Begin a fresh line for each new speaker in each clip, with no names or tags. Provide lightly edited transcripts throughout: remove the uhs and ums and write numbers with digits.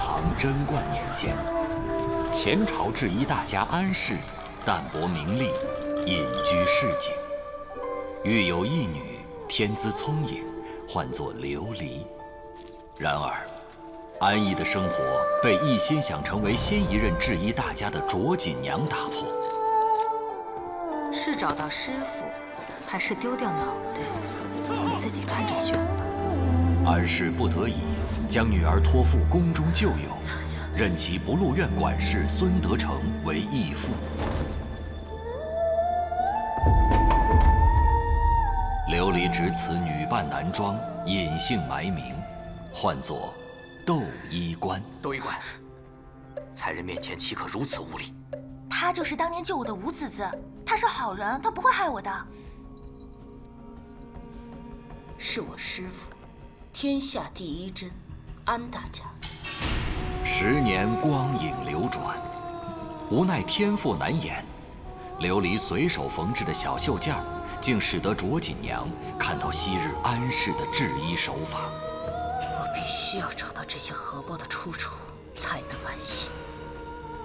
唐贞观年间，前朝制衣大家安氏淡泊名利，隐居市井，育有一女，天资聪颖，唤作琉璃。然而，安逸的生活被一心想成为新一任制衣大家的卓锦娘打破。
是找到师傅，还是丢掉脑袋？你自己看着选吧。
安氏不得已，将女儿托付宫中旧友，任其不入院管事孙德成为义父。琉璃只此女扮男装，隐姓埋名，唤作窦衣冠。
窦衣冠，才人面前岂可如此无礼？
他就是当年救我的吴子子，他是好人，他不会害我的。
是我师父，天下第一针，安大家。
10年光影流转，无奈天赋难掩，琉璃随手缝制的小绣件儿，竟使得卓锦娘看到昔日安氏的制衣手法。
我必须要找到这些荷包的出处，才能安心。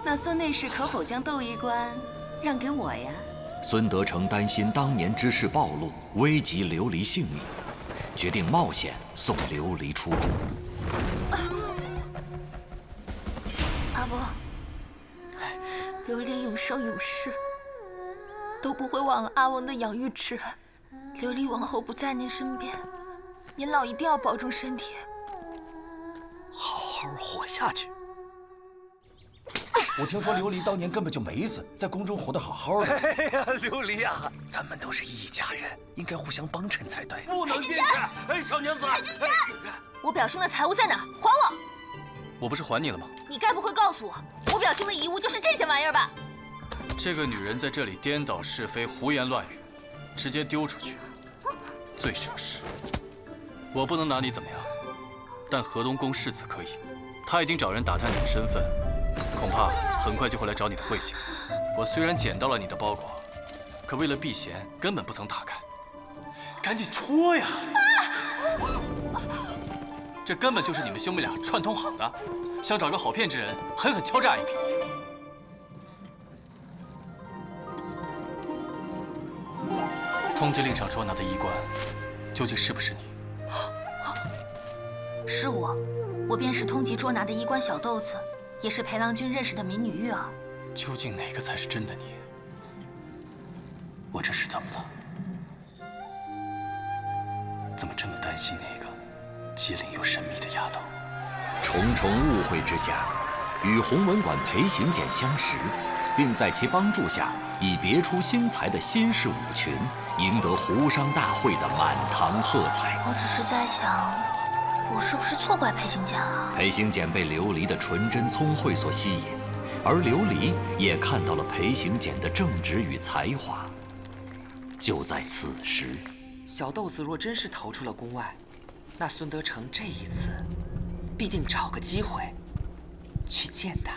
那孙内侍可否将窦衣冠让给我呀？
孙德成担心当年之事暴露，危及琉璃性命，决定冒险送琉璃出宫。
阿伯，琉璃永生永世都不会忘了阿王的养育之恩。琉璃往后不在您身边，您老一定要保重身体，
好好活下去。
我听说琉璃当年根本就没死，在宫中活得好好的。
哎呀，琉璃呀，咱们都是一家人，应该互相帮衬才对。不能进去！哎，小娘子，
我表兄的财物在哪儿？还我！
我不是还你了吗？
你该不会告诉我，我表兄的遗物就是这些玩意儿吧？
这个女人在这里颠倒是非、胡言乱语，直接丢出去，最省事。我不能拿你怎么样，但河东宫世子可以，他已经找人打探你的身份，恐怕很快就会来找你的贵姓。我虽然捡到了你的包裹，可为了避嫌，根本不曾打开。赶紧戳呀！这根本就是你们兄妹俩串通好的，想找个好骗之人，狠狠敲诈一笔。通缉令上捉拿的衣冠，究竟是不是你？
是我，我便是通缉捉拿的衣冠小豆子，也是裴郎君认识的民女玉儿。
究竟哪个才是真的你？我这是怎么了？怎么这么担心那个机灵又神秘的丫头？
重重误会之下，与弘文馆裴行俭相识，并在其帮助下，以别出心裁的新式舞裙，赢得湖商大会的满堂喝彩。
我只是在想，我是不是错怪裴行俭了？
裴行俭被琉璃的纯真聪慧所吸引，而琉璃也看到了裴行俭的正直与才华。就在此时，
小豆子若真是逃出了宫外，那孙德成这一次必定找个机会去见他。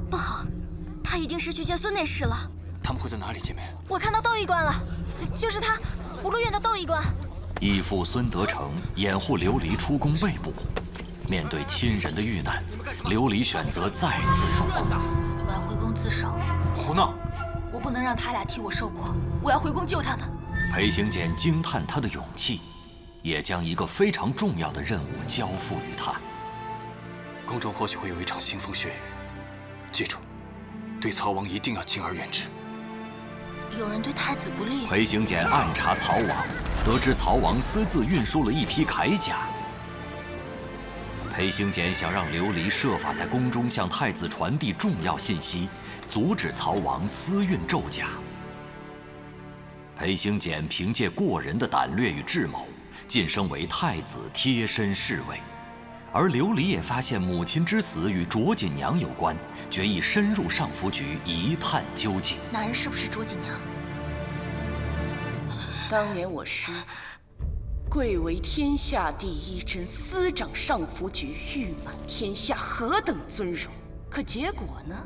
不好，他一定是去见孙内侍了。
他们会在哪里见面？
我看到窦衣冠了，就是他，无路院的窦衣冠。
义父孙德成掩护琉璃出宫被捕，面对亲人的遇难，琉璃选择再次入宫。
我要回宫自首。
胡闹！
我不能让他俩替我受苦，我要回宫救他们。
裴行俭惊叹他的勇气，也将一个非常重要的任务交付于他。
宫中或许会有一场腥风血雨，记住，对曹王一定要敬而远之。
有人对太子不利。
裴行俭暗查曹王，得知曹王私自运输了一批铠甲。裴行俭想让琉璃设法在宫中向太子传递重要信息，阻止曹王私运胄甲。裴行俭凭借过人的胆略与智谋，晋升为太子贴身侍卫。而琉璃也发现母亲之死与卓锦娘有关，决意深入上服局一探究竟。
那人是不是卓锦娘？
当年我师父贵为天下第一针，司掌上服局，誉满天下，何等尊荣！可结果呢？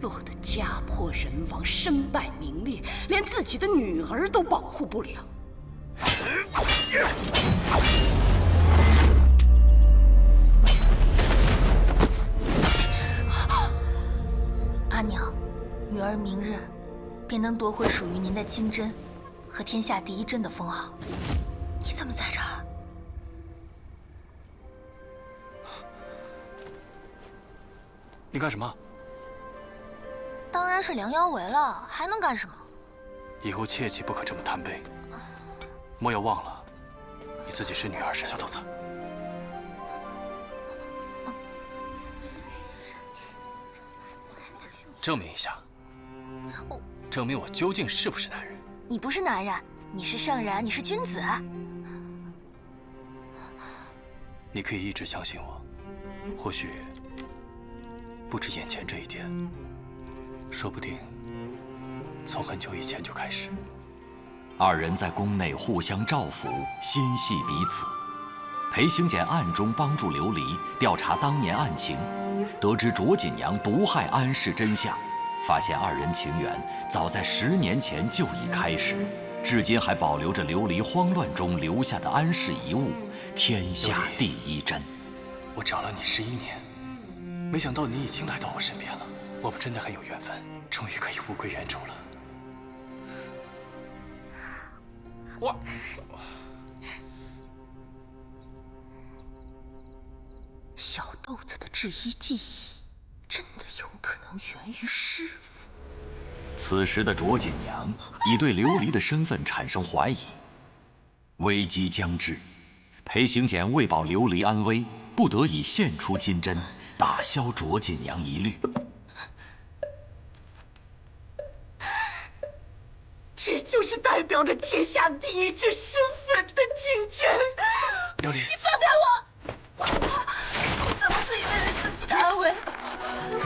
落得家破人亡，身败名裂，连自己的女儿都保护不了。
阿娘，女儿明日便能夺回属于您的金针和天下第一针的封号。你怎么在这儿？
你干什么？
当然是量腰围了，还能干什么？
以后切记不可这么贪杯，莫要忘了，你自己是女儿身。小豆子，证明一下，证明我究竟是不是男人？
你不是男人，你是圣人，你是君子。
你可以一直相信我，或许不止眼前这一点，说不定从很久以前就开始。
二人在宫内互相照拂，心系彼此。裴行俭暗中帮助琉璃调查当年案情，得知卓锦娘毒害安氏真相，发现二人情缘早在10年前就已开始，至今还保留着琉璃慌乱中留下的安氏遗物——天下第一针。
我找了你11年，没想到你已经来到我身边了。我们真的很有缘分，终于可以物归原主了。
小豆子的制衣技艺，真的有可能源于师傅。
此时的卓锦娘已对琉璃的身份产生怀疑。危机将至，裴行俭为保琉璃安危，不得已献出金针，打消卓锦娘疑虑。
这就是代表着天下第一针身份的金针。
琉璃，
你放开我！我怎么自以为了自己的安危，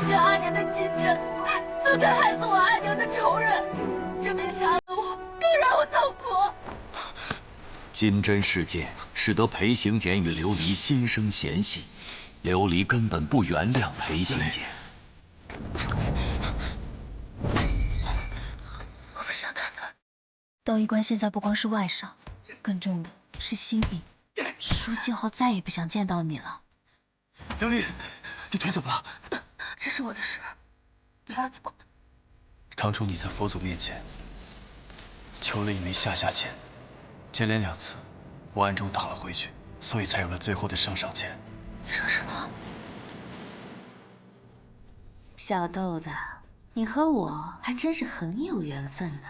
将阿娘的金针赠给害死我阿娘的仇人？这比杀了我更让我痛苦。
金针事件使得裴行俭与琉璃心生嫌隙，琉璃根本不原谅裴行俭。
我不想看他。
窦医官现在不光是外伤，更重的是心病。说今后再也不想见到你了。
琉璃，你腿怎么了？
这是我的事，你还不管。
当初你在佛祖面前求了一枚下下签，接连2次，我暗中挡了回去，所以才有了最后的上上签。
你说什么？
小豆子，你和我还真是很有缘分呢。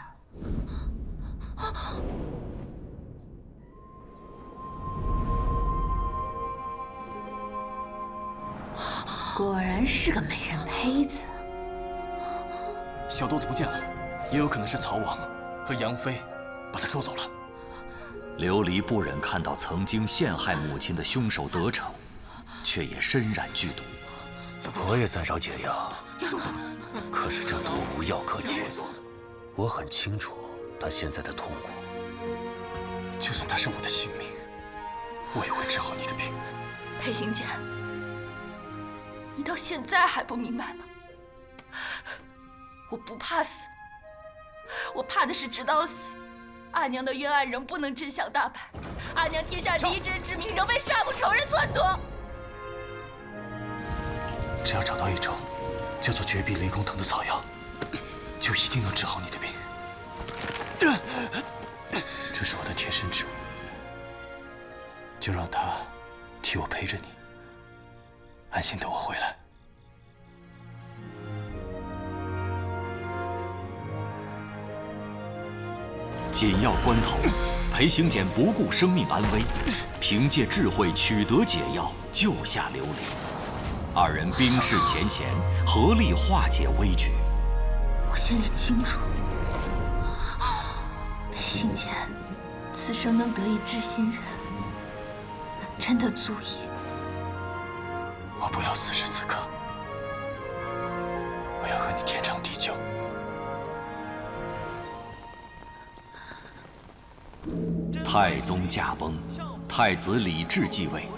果然是个美人胚子。
小豆子不见了，也有可能是曹王和杨妃把他捉走了。
琉璃不忍看到曾经陷害母亲的凶手得逞，却也深染剧毒。
我也在找解药，可是这毒无药可解。我很清楚他现在的痛苦。
就算他是我的性命，我也会治好你的病。
裴行俭，你到现在还不明白吗？我不怕死，我怕的是直到死，阿娘的冤案仍不能真相大白，阿娘天下第一针之名仍被杀母仇人篡夺。
只要找到一种叫做绝壁雷公藤的草药，就一定能治好你的病。这是我的贴身之物，就让它替我陪着你，安心等我回来。
紧要关头，裴行俭不顾生命安危，凭借智慧取得解药，救下琉璃。二人冰释前嫌，合力化解危局。
我心里清楚，裴行俭此生能得一知心人，真的足矣。
我不要此时此刻，我要和你天长地久。
太宗驾崩，太子李治继位，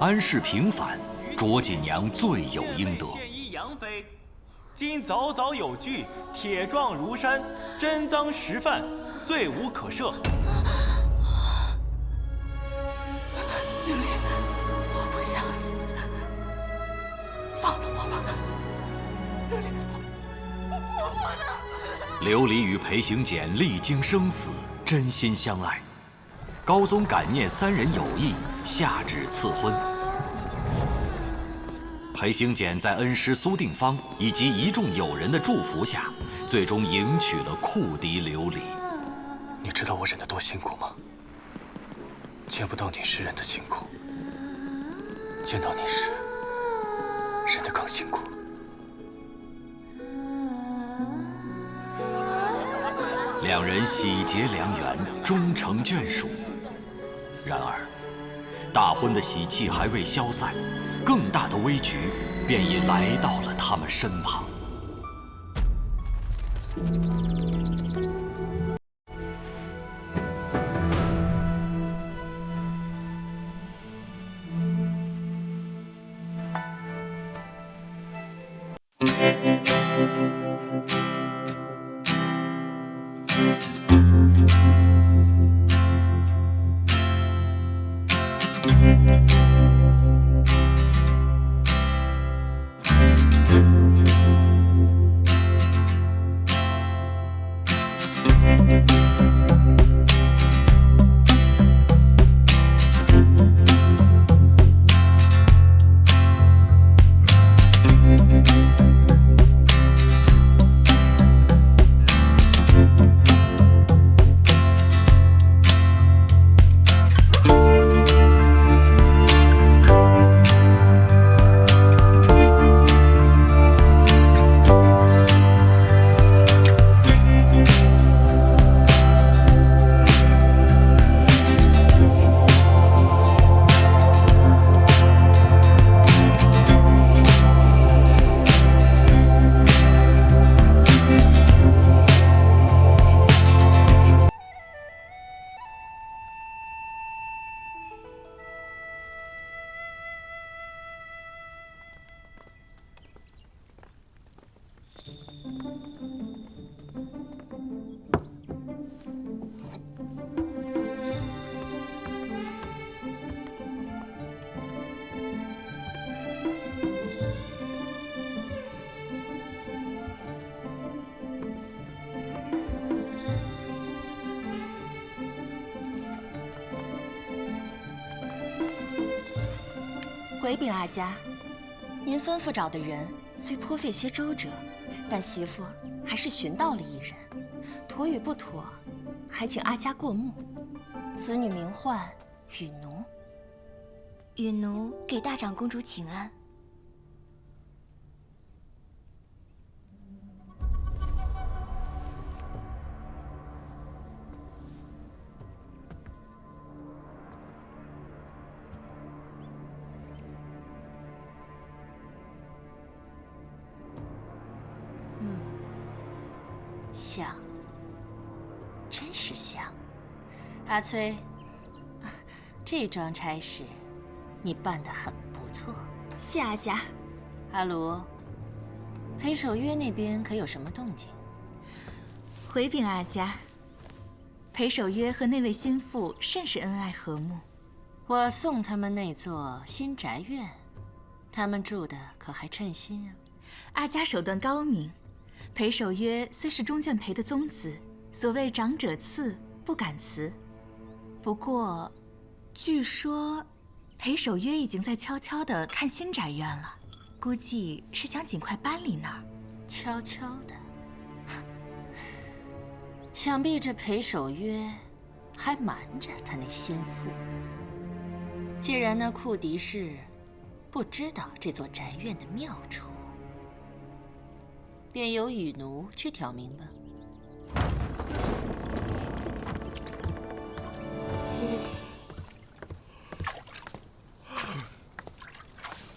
安氏平反，卓锦娘罪有应得。
献医杨妃，今早早有据，铁状如山，真赃实犯，罪无可赦。
琉璃，我不想死，放了我吧。琉璃，
琉璃与裴行俭历经生死，真心相爱。高宗感念三人友谊，下旨赐婚。裴行俭在恩师苏定方以及一众友人的祝福下，最终迎娶了库迪琉璃。
你知道我忍得多辛苦吗？见不到你时忍的辛苦，见到你时忍得更辛苦。
两人喜结良缘，终成眷属。然而，大婚的喜气还未消散，更大的危局便已来到了他们身旁。
回禀阿家，您吩咐找的人虽颇费些周折，但媳妇还是寻到了一人。妥与不妥，还请阿家过目。此女名唤雨奴。
雨奴给大长公主请安。
像，真是像。阿崔，这桩差事你办得很不错。
谢阿家。
阿卢，裴守约那边可有什么动静？
回禀阿家，裴守约和那位心腹甚是恩爱和睦。
我送他们那座新宅院，他们住的可还称心啊？
阿家手段高明。裴守约虽是中眷裴的宗子，所谓长者赐，不敢辞。不过，据说裴守约已经在悄悄地看新宅院了，估计是想尽快搬离那儿。
悄悄的，想必这裴守约还瞒着他那心腹。既然那库迪氏不知道这座宅院的妙处，便由雨奴去挑明吧。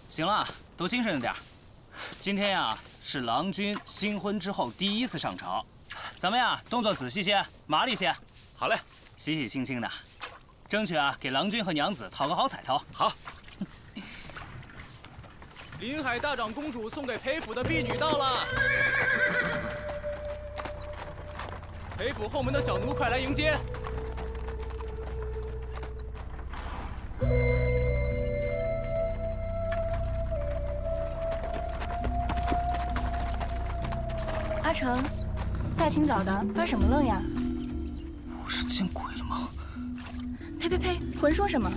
行了，都精神点。今天呀，是郎君新婚之后第一次上朝，咱们呀动作仔细些，麻利些。好嘞，喜喜庆庆的，争取啊给郎君和娘子讨个好彩头。好。临海大长公主送给裴府的婢女到了，裴府后门的小奴快来迎接。
成，大清早的发什么愣呀？
我是见鬼了吗？
呸呸呸！混说什么？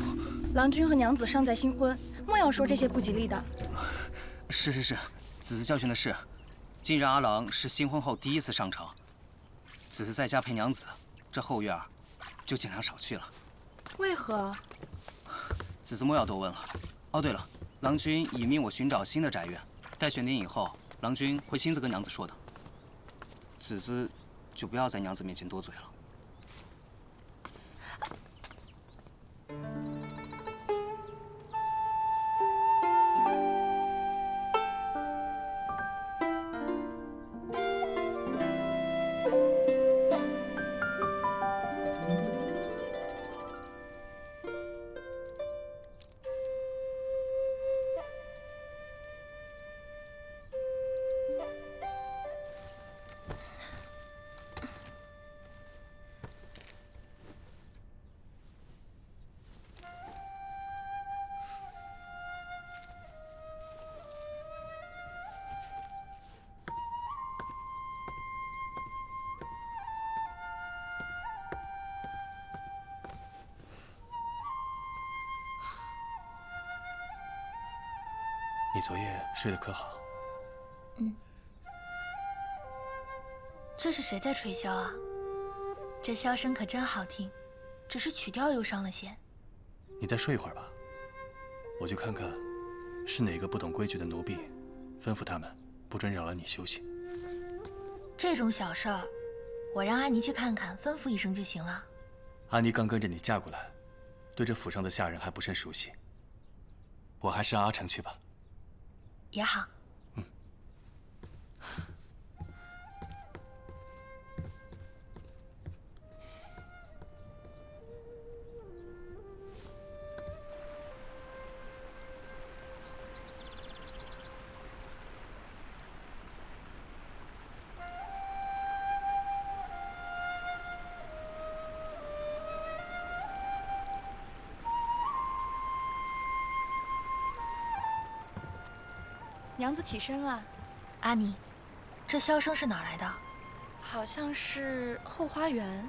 郎君和娘子尚在新婚，莫要说这些不吉利的。
是，子嗣教训的是，今日阿郎是新婚后第一次上朝，子嗣在家陪娘子，这后院就尽量少去了。
为何？
子嗣莫要多问了。哦，对了，郎君已命我寻找新的宅院，待选定以后，郎君会亲自跟娘子说的。子嗣就不要在娘子面前多嘴了。
你昨夜睡得可好？
这是谁在吹箫啊？这箫声可真好听，只是曲调又伤了些。
你再睡一会儿吧，我去看看是哪个不懂规矩的奴婢，吩咐他们不准扰了你休息。
这种小事儿，我让安妮去看看，吩咐一声就行了。
安妮刚跟着你嫁过来，对这府上的下人还不甚熟悉，我还是让阿成去吧。
也好。
娘子起身了。
阿妮，这箫声是哪儿来的？
好像是后花园。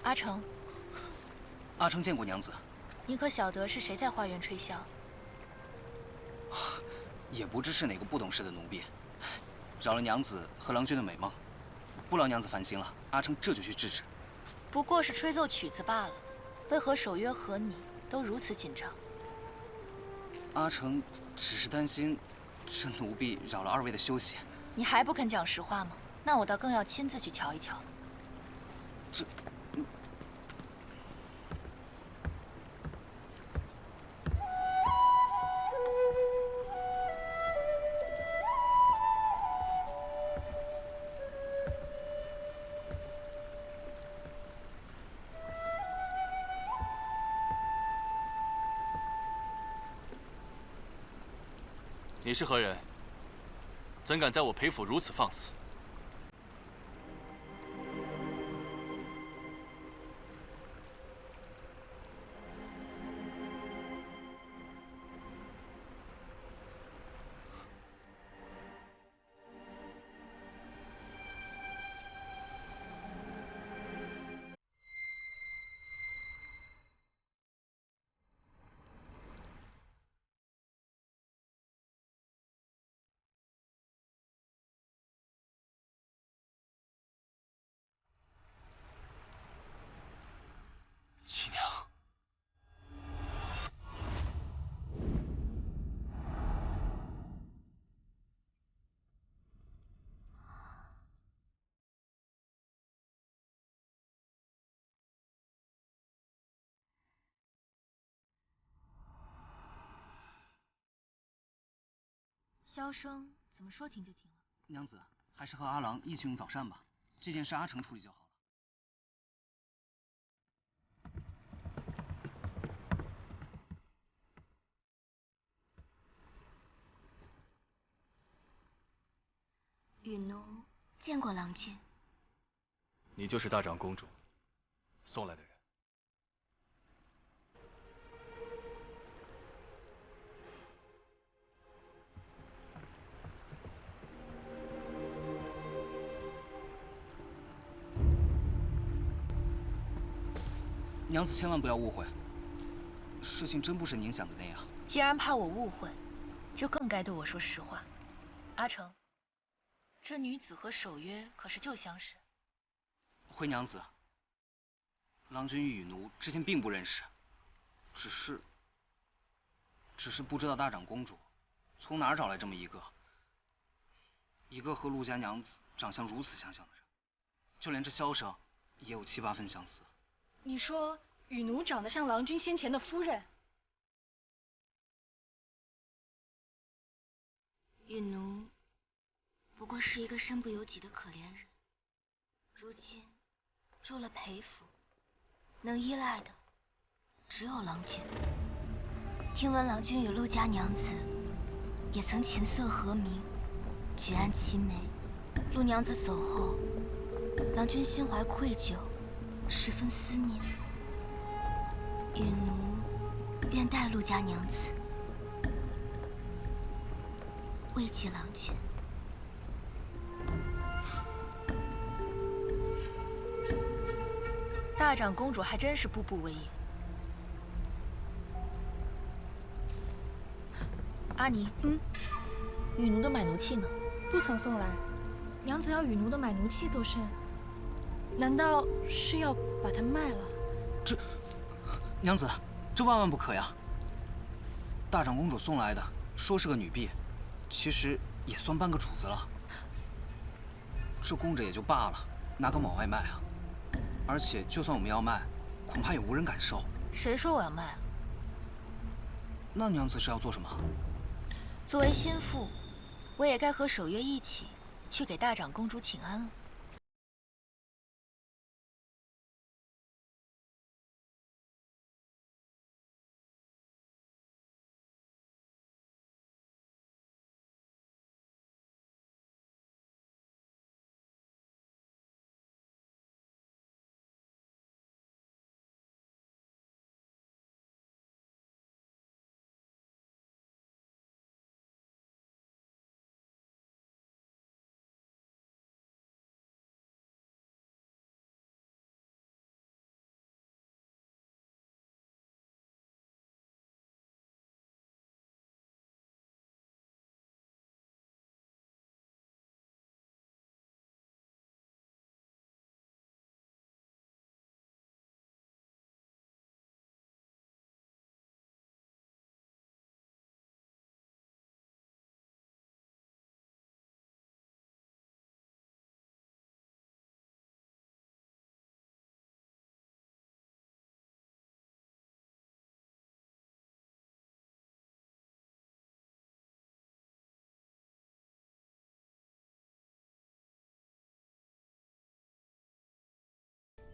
阿成，
阿成见过娘子。
你可晓得是谁在花园吹箫？
也不知是哪个不懂事的奴婢，扰了娘子和郎君的美梦，不劳娘子烦心了。阿成这就去制止。
不过是吹奏曲子罢了，为何守约和你都如此紧张？
阿成只是担心这奴婢扰了二位的休息。
你还不肯讲实话吗？那我倒更要亲自去瞧一瞧了。
这。
你是何人？怎敢在我裴府如此放肆？
七娘，
箫声怎么说停就停了？
娘子，还是和阿郎一起用早膳吧。这件事阿成处理就好了。
允奴
见过郎君。
你就是大长公主送来的人。
娘子千万不要误会，事情真不是您想的那样。
既然怕我误会，就更该对我说实话。阿成，这女子和守约可是旧相识。
回娘子，郎君与奴之前并不认识，只是不知道大长公主从哪儿找来这么一个和陆家娘子长相如此相像的人，就连这箫声也有7、8分相似。
你说雨奴长得像郎君先前的夫人？
雨奴不过是一个身不由己的可怜人，如今入了裴府，能依赖的只有郎君。听闻郎君与陆家娘子也曾琴瑟和鸣，举案齐眉。陆娘子走后，郎君心怀愧疚，十分思念。雨奴愿代陆家娘子慰藉郎君。
大长公主还真是步步为营。阿妮，雨奴的买奴器呢？
不曾送来。娘子要雨奴的买奴器作甚？难道是要把它卖了？
娘子，这万万不可呀！大长公主送来的，说是个女婢，其实也算半个主子了。这供着也就罢了，哪敢往外卖啊？而且就算我们要卖，恐怕也无人敢收。
谁说我要卖啊？
那娘子是要做什么？
作为心腹，我也该和守约一起去给大长公主请安了。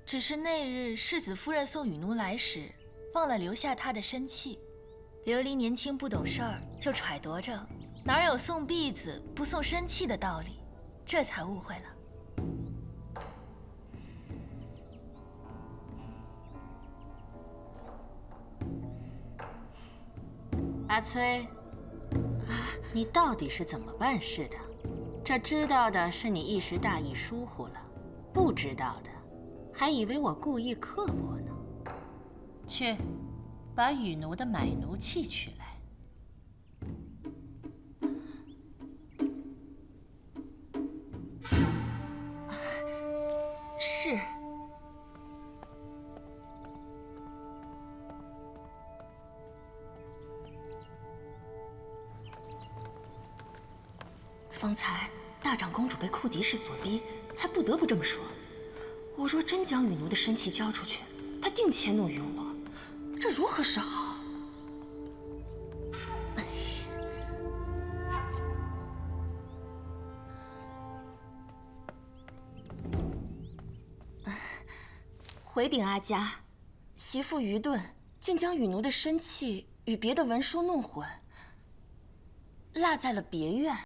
只是那日世子夫人送雨奴来时，忘了留下她的身契。琉璃年轻不懂事儿，就揣度着哪有送婢子不送身契的道理，这才误会了。
阿崔，你到底是怎么办事的？这知道的是你一时大意疏忽了，不知道的还以为我故意刻薄呢。去，把雨奴的买奴器取来。
是。
方才大长公主被库迪氏所逼，才不得不这么说。我若真将雨奴的身契交出去，她定迁怒于我，这如何是好？回禀阿家，媳妇愚钝，竟将雨奴的身契与别的文书弄混，落在了别院。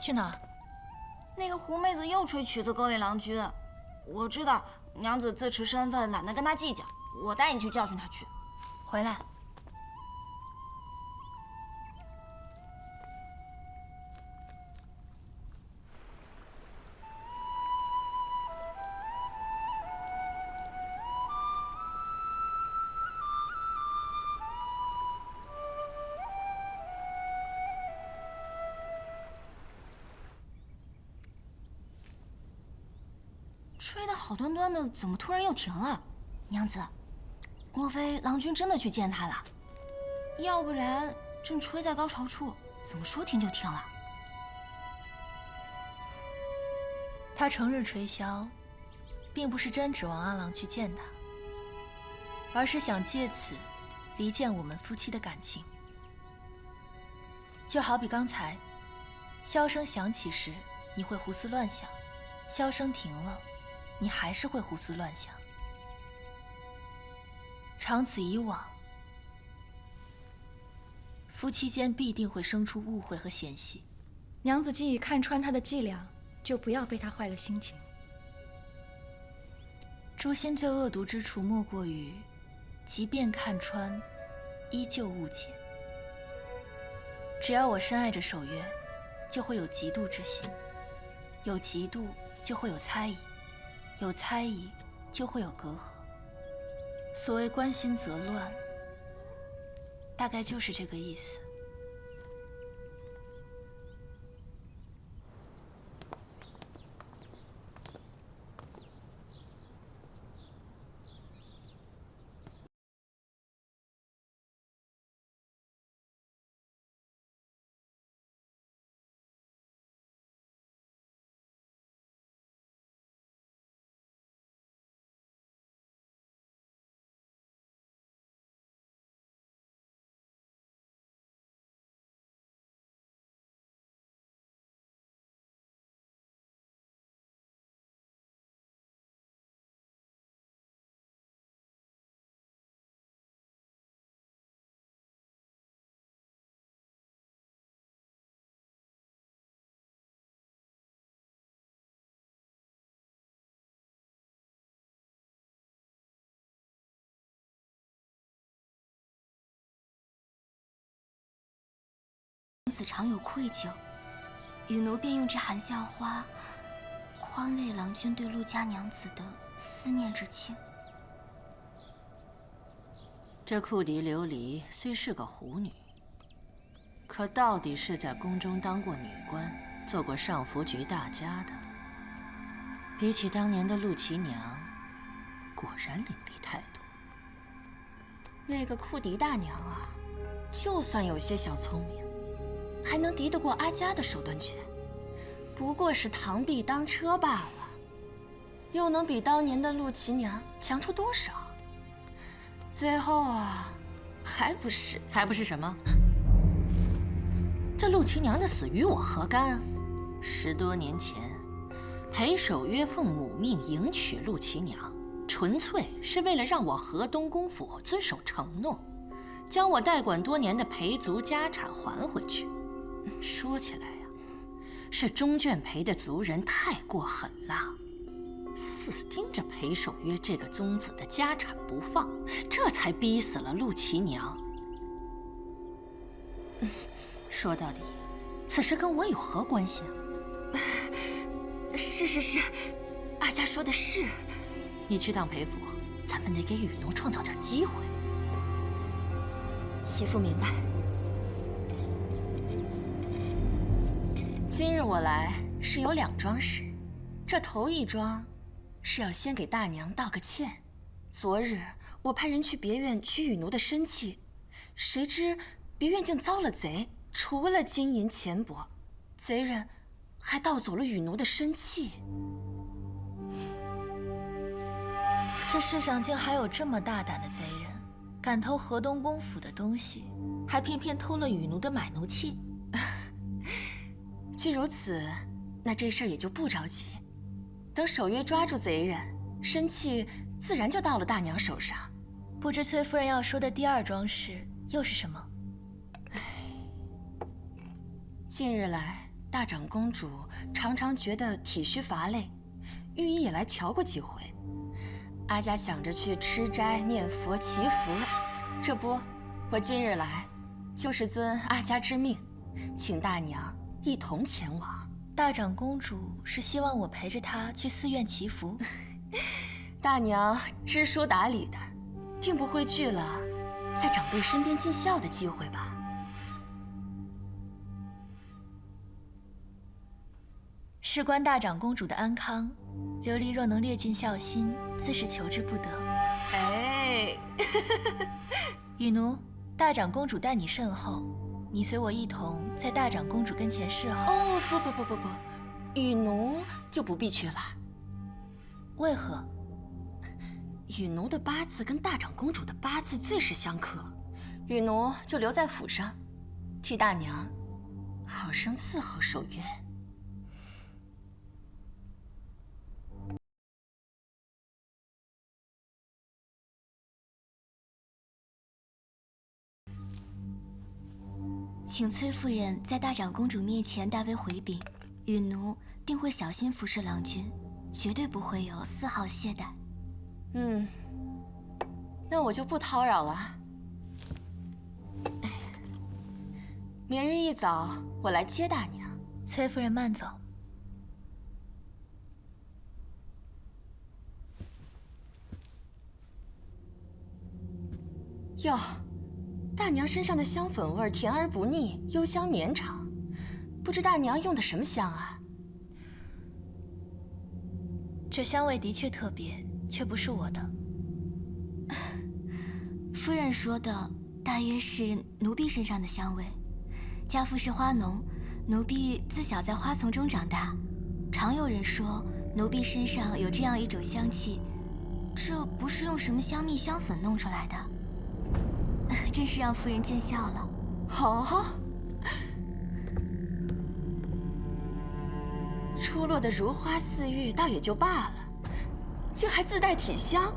去哪儿？
那个狐妹子又吹曲子勾引郎君，我知道娘子自持身份，懒得跟她计较。我带你去教训她去。
回来。
吹得好端端的，怎么突然又停了？娘子，莫非郎君真的去见他了？要不然正吹在高潮处，怎么说停就停了？
他成日吹箫，并不是真指望阿郎去见他，而是想借此离间我们夫妻的感情。就好比刚才，箫声响起时，你会胡思乱想；箫声停了，你还是会胡思乱想。长此以往，夫妻间必定会生出误会和嫌隙。
娘子既已看穿他的伎俩，就不要被他坏了心情。
诛心最恶毒之处，莫过于即便看穿，依旧误解。只要我深爱着守约，就会有嫉妒之心；有嫉妒，就会有猜疑；有猜疑，就会有隔阂。所谓关心则乱，大概就是这个意思。
娘子常有愧疚，与奴便用这含笑花，宽慰郎君对陆家娘子的思念之情。
这库迪琉璃虽是个狐女，可到底是在宫中当过女官，做过上福局大家的。比起当年的陆琪娘，果然伶俐太多。
那个库迪大娘啊，就算有些小聪明，还能敌得过阿佳的手段拳？不过是螳臂当车罢了，又能比当年的陆琪娘强出多少？最后啊，还不是什么？
这陆琪娘的死与我何干啊？10多年前，裴守约奉母命迎娶陆琪娘，纯粹是为了让我河东公府遵守承诺，将我代管多年的裴族家产还回去。说起来呀，是中卷裴的族人太过狠辣，死盯着裴守约这个宗子的家产不放，这才逼死了陆琪娘。说到底，此事跟我有何关系啊？
是，阿佳说的是。
你去趟裴府，咱们得给雨奴创造点机会。
媳妇明白。今日我来是有2桩事，这头一桩是要先给大娘道个歉。昨日我派人去别院取雨奴的身契，谁知别院竟遭了贼，除了金银钱帛，贼人还盗走了雨奴的身契。
这世上竟还有这么大胆的贼人，敢偷河东公府的东西，还偏偏偷了雨奴的买奴契。
既如此，那这事儿也就不着急。等守约抓住贼人，身契自然就到了大娘手上。
不知崔夫人要说的第2桩事又是什么？
近日来，大长公主常常觉得体虚乏累，御医也来瞧过几回。阿家想着去吃斋、念佛、祈福，这不，我今日来，就是遵阿家之命，请大娘一同前往。
大长公主是希望我陪着她去寺院祈福。
大娘知书达理的，定不会拒了在长辈身边尽孝的机会吧？
事关大长公主的安康，琉璃若能略尽孝心，自是求之不得。
哎，
雨奴，大长公主待你甚厚，你随我一同在大长公主跟前侍候。
哦，不，雨奴就不必去了。
为何？
雨奴的八字跟大长公主的八字最是相克，雨奴就留在府上，替大娘好生伺候守约。
请崔夫人在大长公主面前代为回禀，雨奴定会小心服侍郎君，绝对不会有丝毫懈怠。
那我就不叨扰了。明日一早我来接大娘。
崔夫人慢走。
哟，大娘身上的香粉味甜而不腻，幽香绵长，不知大娘用的什么香啊？
这香味的确特别，却不是我的。
夫人说的大约是奴婢身上的香味。家父是花农，奴婢自小在花丛中长大，常有人说奴婢身上有这样一种香气，这不是用什么香蜜香粉弄出来的。真是让夫人见笑了。
哦，出落的如花似玉倒也就罢了，竟还自带体香，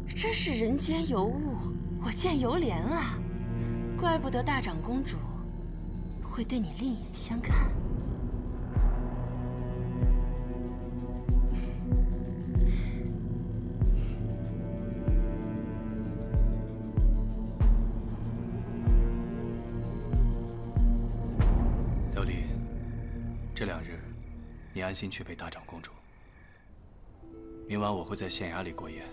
真是人间尤物，我见犹怜啊！怪不得大长公主会对你另眼相看。
琉璃，这2日你安心去陪大长公主。明晚我会在县衙里过夜，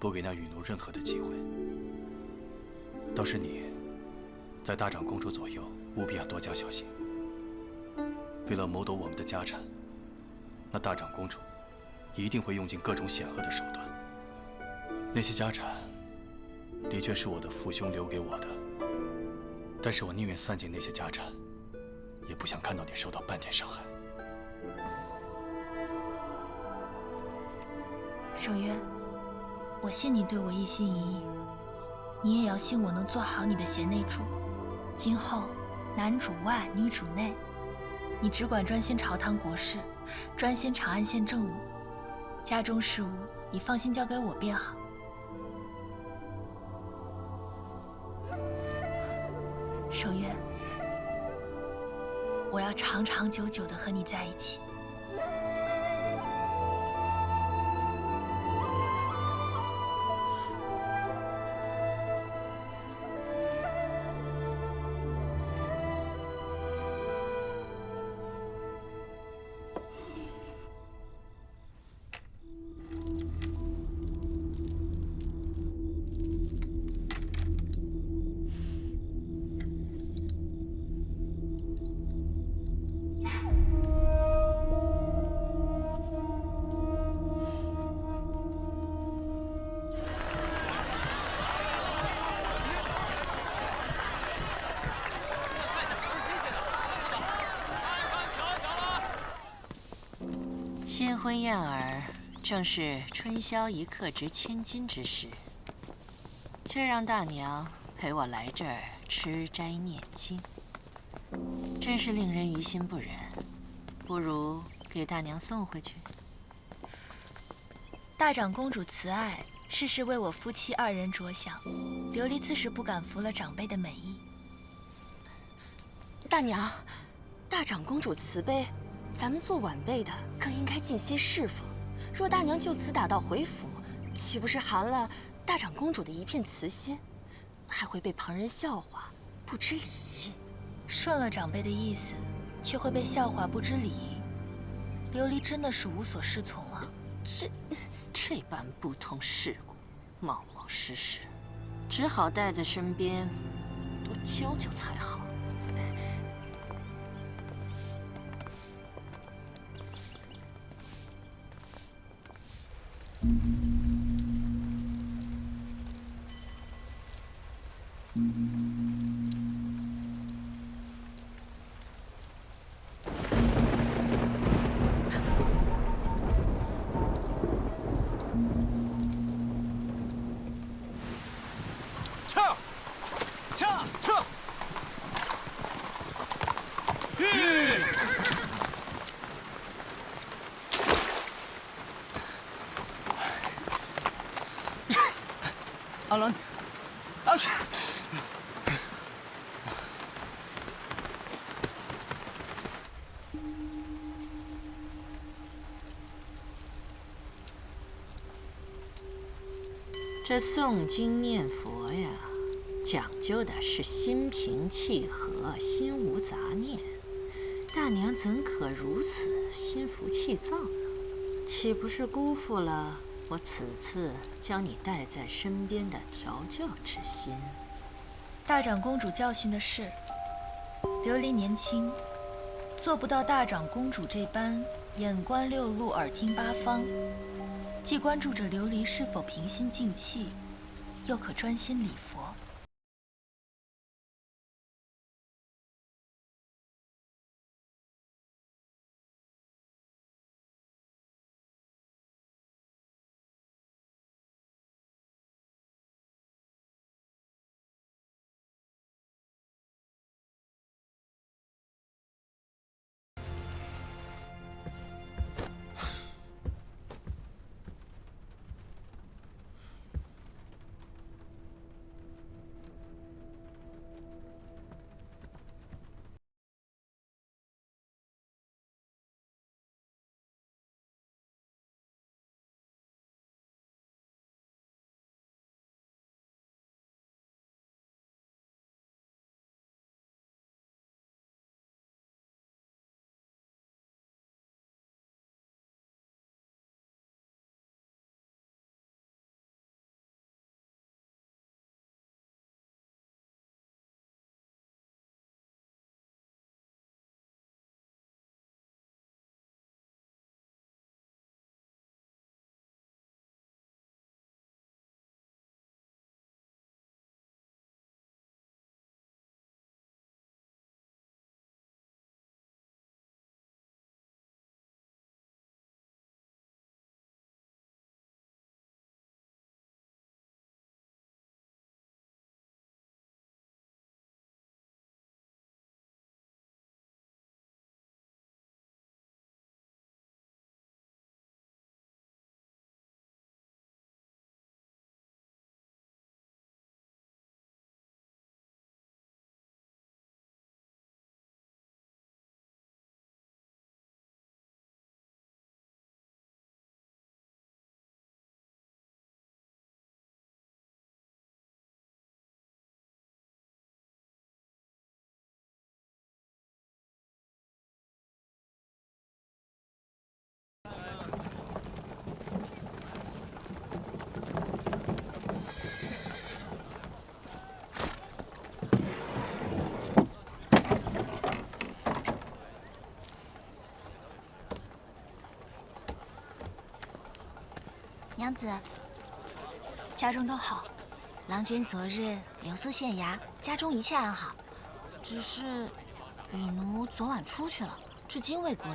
不给那雨奴任何的机会。倒是你，在大长公主左右，务必要多加小心。为了谋夺我们的家产，那大长公主一定会用尽各种险恶的手段。那些家产的确是我的父兄留给我的，但是我宁愿散尽那些家产，也不想看到你受到半点伤害。
守约，我信你对我一心一意，你也要信我能做好你的贤内助。今后男主外，女主内，你只管专心朝堂国事，专心长安县政务，家中事务你放心交给我便好。守约，我要长长久久的和你在一起。
新婚燕尔，正是春宵一刻值千金之时，却让大娘陪我来这儿吃斋念经，真是令人于心不忍。不如给大娘送回去。
大长公主慈爱，事事为我夫妻2人着想，琉璃自是不敢负了长辈的美意。
大娘，大长公主慈悲，咱们做晚辈的更应该尽心侍奉。若大娘就此打道回府，岂不是寒了大长公主的一片慈心，还会被旁人笑话不知礼仪？
顺了长辈的意思，却会被笑话不知礼仪。琉璃真的是无所适从了。
这般不通世故、冒冒失失，只好带在身边，多教教才好。
阿郎，阿去！
这诵经念佛呀，讲究的是心平气和，心无杂念。大娘怎可如此心浮气躁呢？岂不是辜负了我此次将你带在身边的调教之心？
大长公主教训的是，琉璃年轻，做不到大长公主这般眼观六路，耳听八方，既关注着琉璃是否平心静气，又可专心礼佛。
娘子，
家中都好。
郎君昨日留宿县衙，家中一切安好。只是李奴昨晚出去了，至今未归。